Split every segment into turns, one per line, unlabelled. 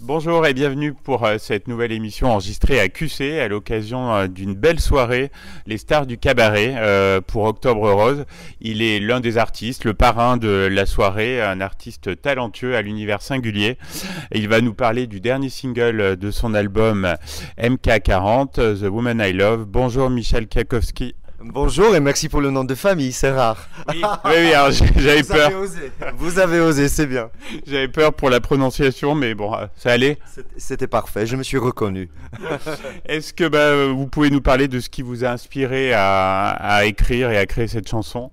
Bonjour et bienvenue pour cette nouvelle émission enregistrée à QC à l'occasion d'une belle soirée, les stars du cabaret pour Octobre Rose. Il est l'un des artistes, le parrain de la soirée, un artiste talentueux à l'univers singulier. Et il va nous parler du dernier single de son album MK40, The Woman I Love. Bonjour Michel Kakowski.
Bonjour et merci pour le nom de famille, c'est rare.
Oui, alors j'avais
Vous avez
peur.
osé. Vous avez osé, c'est bien.
J'avais peur pour la prononciation, mais bon, ça allait.
C'était parfait, je me suis reconnu.
Est-ce que vous pouvez nous parler de ce qui vous a inspiré à écrire et à créer cette chanson?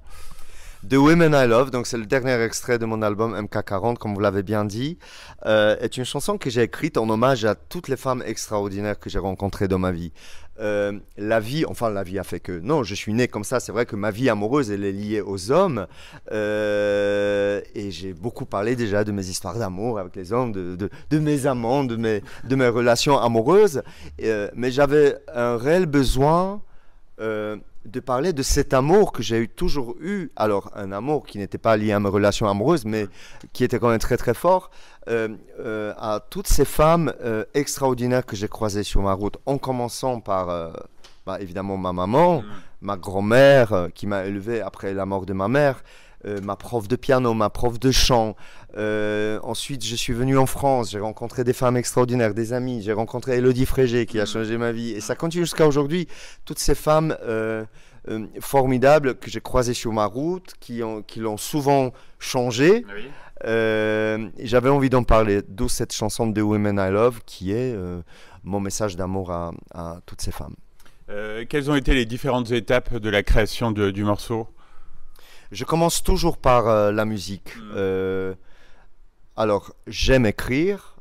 The Women I Love, donc c'est le dernier extrait de mon album MK40, comme vous l'avez bien dit, est une chanson que j'ai écrite en hommage à toutes les femmes extraordinaires que j'ai rencontrées dans ma vie. La vie a fait que, non, je suis né comme ça, c'est vrai que ma vie amoureuse, elle est liée aux hommes, et j'ai beaucoup parlé déjà de mes histoires d'amour avec les hommes, de mes amants, de mes relations amoureuses, mais j'avais un réel besoin de parler de cet amour que j'ai toujours eu. Alors, un amour qui n'était pas lié à mes relations amoureuses, mais qui était quand même très très fort, à toutes ces femmes extraordinaires que j'ai croisées sur ma route, en commençant par, évidemment, ma maman, ma grand-mère qui m'a élevé après la mort de ma mère, ma prof de piano, ma prof de chant. Ensuite, je suis venu en France, j'ai rencontré des femmes extraordinaires, des amis, j'ai rencontré Élodie Frégé qui a changé ma vie. Et ça continue jusqu'à aujourd'hui. Toutes ces femmes formidables que j'ai croisées sur ma route, qui l'ont souvent changé.
Oui.
J'avais envie d'en parler, d'où cette chanson de The Women I Love, qui est mon message d'amour à toutes ces femmes.
Quelles ont été les différentes étapes de la création du morceau?
Je commence toujours par la musique. Alors, j'aime écrire.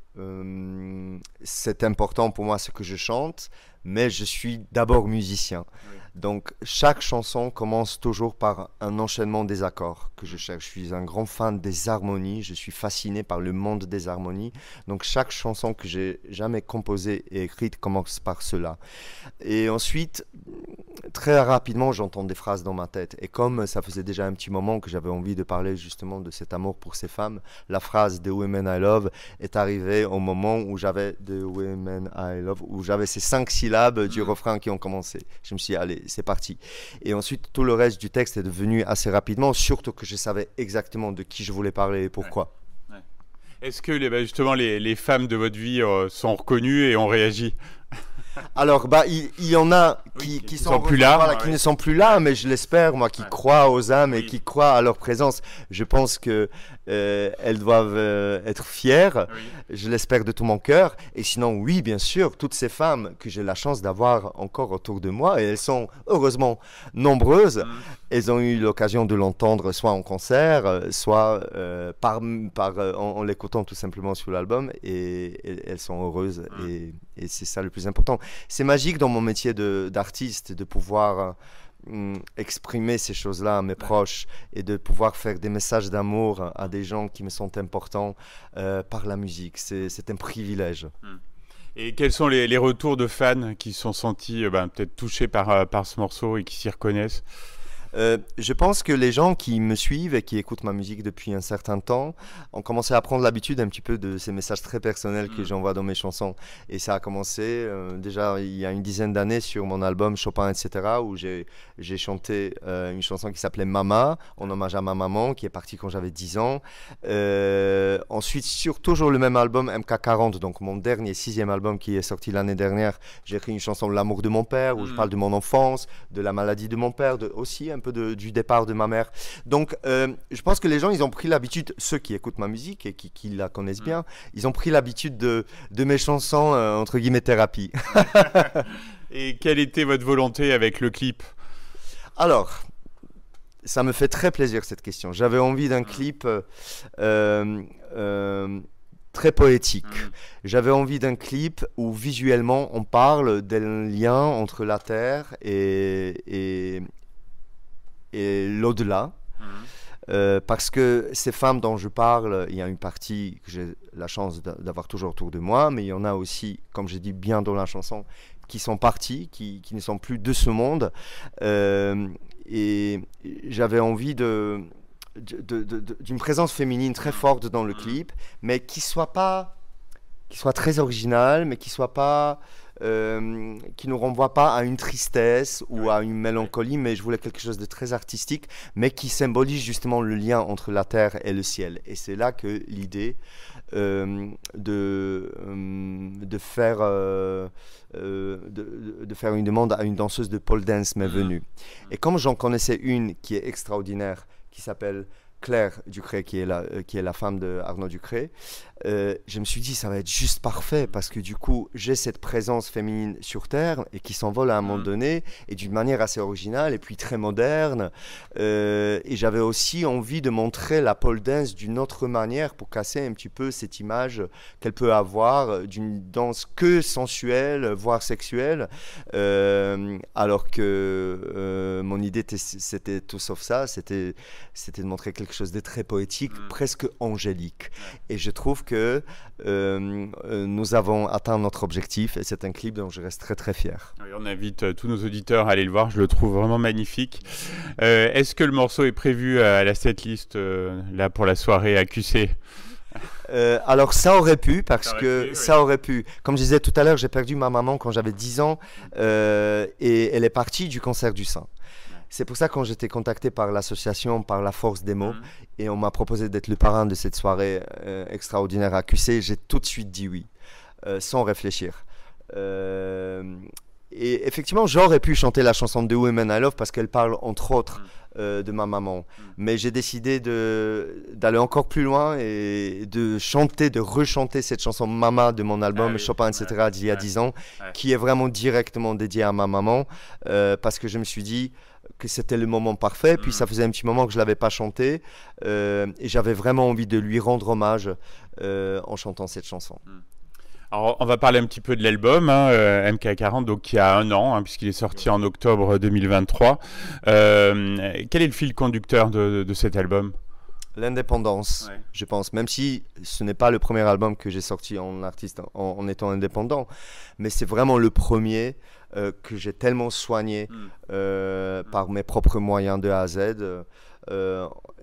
C'est important pour moi ce que je chante, mais je suis d'abord musicien.
Oui.
Donc, chaque chanson commence toujours par un enchaînement des accords que je cherche. Je suis un grand fan des harmonies. Je suis fasciné par le monde des harmonies. Donc, chaque chanson que j'ai jamais composée et écrite commence par cela. Et ensuite, très rapidement, j'entends des phrases dans ma tête. Et comme ça faisait déjà un petit moment que j'avais envie de parler justement de cet amour pour ces femmes, la phrase The Women I Love est arrivée au moment où j'avais The Women I Love, où j'avais ces 5 syllabes du refrain qui ont commencé. Je me suis dit, allez, c'est parti. Et ensuite, tout le reste du texte est devenu assez rapidement, surtout que je savais exactement de qui je voulais parler et pourquoi.
Ouais. Est-ce que justement les femmes de votre vie sont reconnues et ont réagi?
Alors, il y en a
Oui,
qui
sont plus là,
voilà,
ouais.
qui ne sont plus là, mais je l'espère, moi, qui croient aux âmes et
Oui.
qui croient à leur présence. Je pense que elles doivent être fières.
Oui.
Je l'espère de tout mon cœur. Et sinon, oui, bien sûr, toutes ces femmes que j'ai la chance d'avoir encore autour de moi, et elles sont heureusement nombreuses, elles ont eu l'occasion de l'entendre soit en concert, soit en l'écoutant tout simplement sur l'album, et elles sont heureuses, et c'est ça le plus important. C'est magique dans mon métier d'artiste de pouvoir exprimer ces choses-là à mes proches et de pouvoir faire des messages d'amour à des gens qui me sont importants par la musique. C'est un privilège.
Et quels sont les retours de fans qui sont sentis peut-être touchés par ce morceau et qui s'y reconnaissent?
Je pense que les gens qui me suivent et qui écoutent ma musique depuis un certain temps ont commencé à prendre l'habitude un petit peu de ces messages très personnels que j'envoie dans mes chansons. Et ça a commencé déjà il y a une dizaine d'années sur mon album Chopin, etc., où j'ai chanté une chanson qui s'appelait Mama, en hommage à ma maman, qui est partie quand j'avais 10 ans. Ensuite, sur toujours le même album, MK40, donc mon dernier, 6e album qui est sorti l'année dernière, j'ai écrit une chanson L'amour de mon père, où je parle de mon enfance, de la maladie de mon père, aussi un peu du départ de ma mère. Donc, je pense que les gens, ils ont pris l'habitude, ceux qui écoutent ma musique et qui la connaissent bien, ils ont pris l'habitude de mes chansons, entre guillemets, thérapie.
Et quelle était votre volonté avec le clip?
Alors, ça me fait très plaisir cette question. J'avais envie d'un clip très poétique. J'avais envie d'un clip où visuellement on parle d'un lien entre la terre et l'au-delà. Parce que ces femmes dont je parle, il y a une partie que j'ai la chance d'avoir toujours autour de moi, mais il y en a aussi, comme je dis bien dans la chanson, qui sont parties, qui ne sont plus de ce monde. Et j'avais envie d'une présence féminine très forte dans le clip, mais qui soit pas qui soit très original, mais qui soit pas, qui ne renvoie pas à une tristesse ou à une mélancolie, mais je voulais quelque chose de très artistique, mais qui symbolise justement le lien entre la terre et le ciel. Et c'est là que l'idée de faire une demande à une danseuse de pole dance m'est venue. Et comme j'en connaissais une qui est extraordinaire, qui s'appelle Claire Ducré, qui est la femme de Arnaud Ducré, je me suis dit ça va être juste parfait parce que du coup j'ai cette présence féminine sur Terre et qui s'envole à un moment donné et d'une manière assez originale et puis très moderne, et j'avais aussi envie de montrer la pole dance d'une autre manière pour casser un petit peu cette image qu'elle peut avoir d'une danse que sensuelle voire sexuelle, alors que mon idée c'était tout sauf ça, c'était de montrer quelque chose de très poétique, presque angélique. Et je trouve que nous avons atteint notre objectif et c'est un clip dont je reste très très fier.
Oui, on invite tous nos auditeurs à aller le voir, je le trouve vraiment magnifique. Est-ce que le morceau est prévu à la setlist là pour la soirée à QC?
Alors ça aurait pu, ça aurait pu. Comme je disais tout à l'heure, j'ai perdu ma maman quand j'avais 10 ans et elle est partie du cancer du sein. C'est pour ça quand j'étais contacté par l'association, par la force des mots, et on m'a proposé d'être le parrain de cette soirée extraordinaire à QC, j'ai tout de suite dit oui, sans réfléchir. Et effectivement, j'aurais pu chanter la chanson de Women I Love parce qu'elle parle entre autres de ma maman. Mais j'ai décidé d'aller encore plus loin et de rechanter cette chanson Mama de mon album Chopin, etc. d'il y a 10 ans, qui est vraiment directement dédiée à ma maman, parce que je me suis dit que c'était le moment parfait, puis ça faisait un petit moment que je ne l'avais pas chanté, et j'avais vraiment envie de lui rendre hommage en chantant cette chanson.
Alors, on va parler un petit peu de l'album MK40, donc qui a 1 an, puisqu'il est sorti en octobre 2023. Quel est le fil conducteur de cet album?
L'indépendance, je pense, même si ce n'est pas le premier album que j'ai sorti en artiste en étant indépendant, mais c'est vraiment le premier que j'ai tellement soigné par mes propres moyens de A à Z.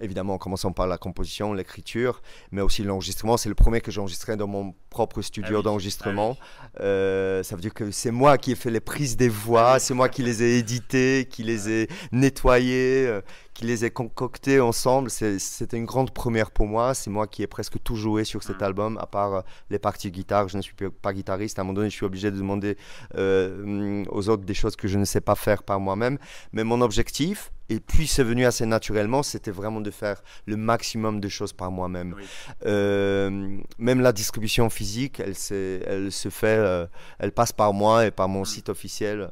Évidemment en commençant par la composition, l'écriture, mais aussi l'enregistrement. C'est le premier que j'ai enregistré dans mon propre studio d'enregistrement. Ça veut dire que c'est moi qui ai fait les prises des voix, c'est moi qui les ai éditées, qui les ai nettoyées, qui les ai concoctées ensemble. C'était une grande première pour moi. C'est moi qui ai presque tout joué sur cet album, à part les parties guitare. Je ne suis pas guitariste. À un moment donné, je suis obligé de demander aux autres des choses que je ne sais pas faire par moi-même. Mais mon objectif, et puis c'est venu assez naturellement, c'était vraiment de faire le maximum de choses par moi-même. Même la distribution physique, elle se fait, elle passe par moi et par mon site officiel.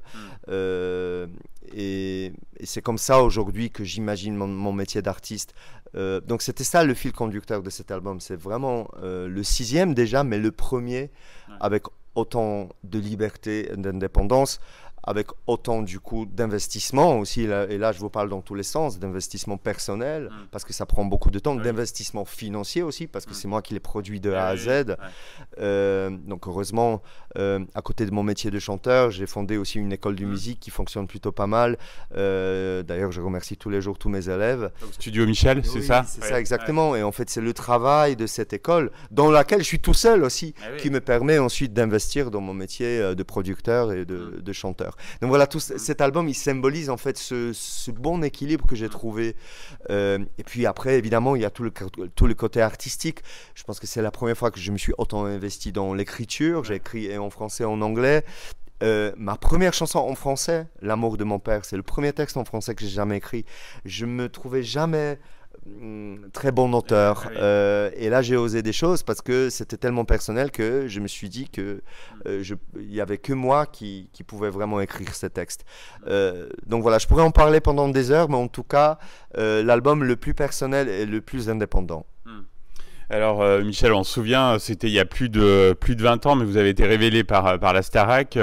Et c'est comme ça aujourd'hui que j'imagine mon métier d'artiste. Donc c'était ça le fil conducteur de cet album. C'est vraiment le 6e déjà, mais le premier avec autant de liberté et d'indépendance, avec autant du coup d'investissement aussi, et là je vous parle dans tous les sens, d'investissement personnel, parce que ça prend beaucoup de temps, d'investissement financier aussi, parce que c'est moi qui les produis de A à Z. Donc heureusement, à côté de mon métier de chanteur, j'ai fondé aussi une école de musique qui fonctionne plutôt pas mal. D'ailleurs, je remercie tous les jours tous mes élèves.
Donc, Studio Michel, c'est ça?
C'est ça exactement, et en fait c'est le travail de cette école, dans laquelle je suis tout seul aussi, qui me permet ensuite d'investir dans mon métier de producteur et de chanteur. Donc voilà, cet album, il symbolise en fait ce bon équilibre que j'ai trouvé. Et puis après, évidemment, il y a tout le côté artistique. Je pense que c'est la première fois que je me suis autant investi dans l'écriture. J'ai écrit en français et en anglais. Ma première chanson en français, L'amour de mon père, c'est le premier texte en français que j'ai jamais écrit. Je me trouvais jamais très bon auteur, et là j'ai osé des choses parce que c'était tellement personnel que je me suis dit que il y avait que moi qui pouvait vraiment écrire ces textes. Donc voilà, je pourrais en parler pendant des heures, mais en tout cas l'album le plus personnel et le plus indépendant.
Alors Michel, on se souvient, c'était il y a plus de 20 ans, mais vous avez été révélé par la Starac,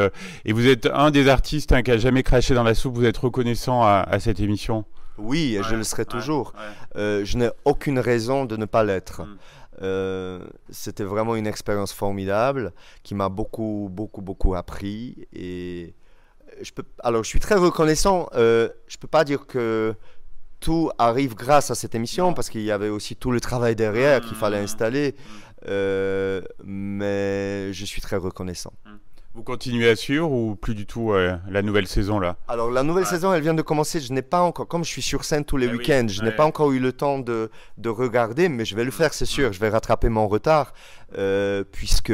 et vous êtes un des artistes qui a jamais craché dans la soupe. Vous êtes reconnaissant à cette émission?
Oui, je le serai toujours. Je n'ai aucune raison de ne pas l'être. C'était vraiment une expérience formidable qui m'a beaucoup appris. Et alors, je suis très reconnaissant. Je ne peux pas dire que tout arrive grâce à cette émission, parce qu'il y avait aussi tout le travail derrière qu'il fallait installer. mais je suis très reconnaissant.
Vous continuez à suivre ou plus du tout la nouvelle saison là?
Alors la nouvelle saison, elle vient de commencer. Je n'ai pas encore, comme je suis sur scène tous les week-ends, je n'ai pas encore eu le temps de regarder, mais je vais le faire, c'est sûr. Je vais rattraper mon retard, puisque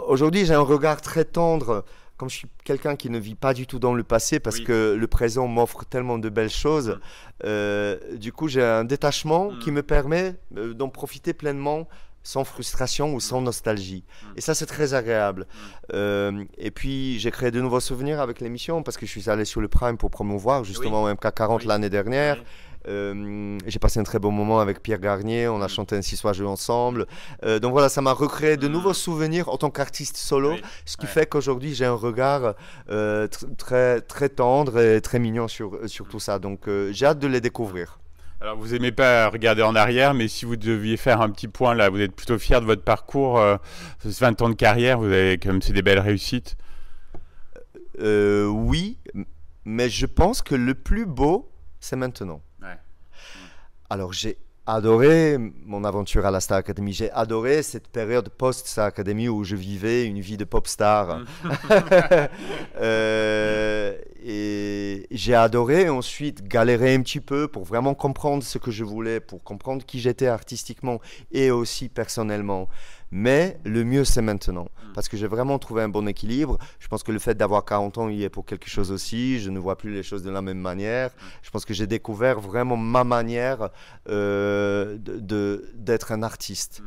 aujourd'hui j'ai un regard très tendre. Comme je suis quelqu'un qui ne vit pas du tout dans le passé, parce que le présent m'offre tellement de belles choses, du coup j'ai un détachement qui me permet d'en profiter pleinement, sans frustration ou sans nostalgie. Et ça, c'est très agréable. Et puis, j'ai créé de nouveaux souvenirs avec l'émission parce que je suis allé sur le Prime pour promouvoir justement MK40 l'année dernière. J'ai passé un très bon moment avec Pierre Garnier, on a chanté un 6 soirs jeu ensemble. Donc voilà, ça m'a recréé de nouveaux souvenirs en tant qu'artiste solo, ce qui fait qu'aujourd'hui j'ai un regard très, très tendre et très mignon sur tout ça. Donc j'ai hâte de les découvrir.
Alors, vous aimez pas regarder en arrière, mais si vous deviez faire un petit point là, vous êtes plutôt fier de votre parcours, 20 ans de carrière, vous avez quand même c'est des belles réussites.
Oui, mais je pense que le plus beau, c'est maintenant. Alors, j'ai adoré mon aventure à la Star Academy. J'ai adoré cette période post-Star Academy où je vivais une vie de pop star. Et j'ai adoré ensuite galérer un petit peu pour vraiment comprendre ce que je voulais, pour comprendre qui j'étais artistiquement et aussi personnellement. Mais le mieux, c'est maintenant. Parce que j'ai vraiment trouvé un bon équilibre. Je pense que le fait d'avoir 40 ans, il y est pour quelque chose aussi. Je ne vois plus les choses de la même manière. Je pense que j'ai découvert vraiment ma manière d'être un artiste.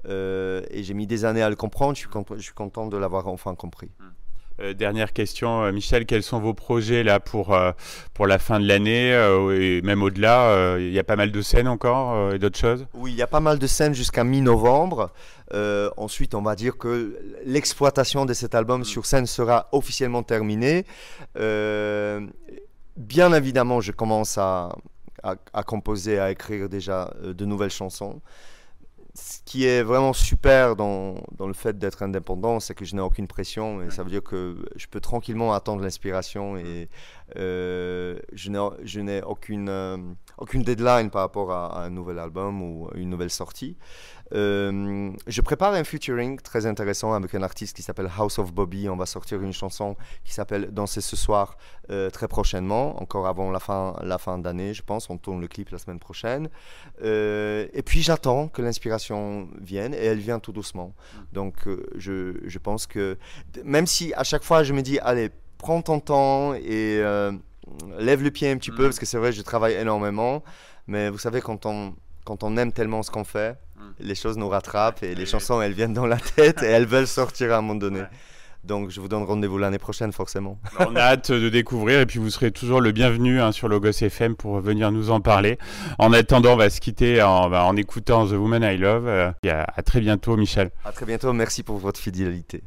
Et j'ai mis des années à le comprendre. Je suis content de l'avoir enfin compris.
Dernière question, Michel, quels sont vos projets là pour la fin de l'année et même au-delà? Il y a pas mal de scènes encore et d'autres choses?
Oui, il y a pas mal de scènes jusqu'à mi-novembre. Ensuite, on va dire que l'exploitation de cet album sur scène sera officiellement terminée. Bien évidemment, je commence à composer, à écrire déjà de nouvelles chansons. Ce qui est vraiment super dans le fait d'être indépendant, c'est que je n'ai aucune pression et ça veut dire que je peux tranquillement attendre l'inspiration et je n'ai aucune deadline par rapport à un nouvel album ou une nouvelle sortie. Je prépare un featuring très intéressant avec un artiste qui s'appelle House of Bobby. On va sortir une chanson qui s'appelle Danser ce soir très prochainement, encore avant la fin d'année, je pense. On tourne le clip la semaine prochaine. Et puis j'attends que l'inspiration vienne et elle vient tout doucement. Donc je pense que même si à chaque fois je me dis allez, prends ton temps et lève le pied un petit peu, parce que c'est vrai je travaille énormément, mais vous savez quand on aime tellement ce qu'on fait, les choses nous rattrapent et les chansons elles viennent dans la tête et elles veulent sortir à un moment donné. Donc je vous donne rendez-vous l'année prochaine forcément.
On a hâte de découvrir et puis vous serez toujours le bienvenu sur Logos FM pour venir nous en parler. En attendant, on va se quitter en écoutant The Woman I Love. À très bientôt, Michel.
À très bientôt, merci pour votre fidélité.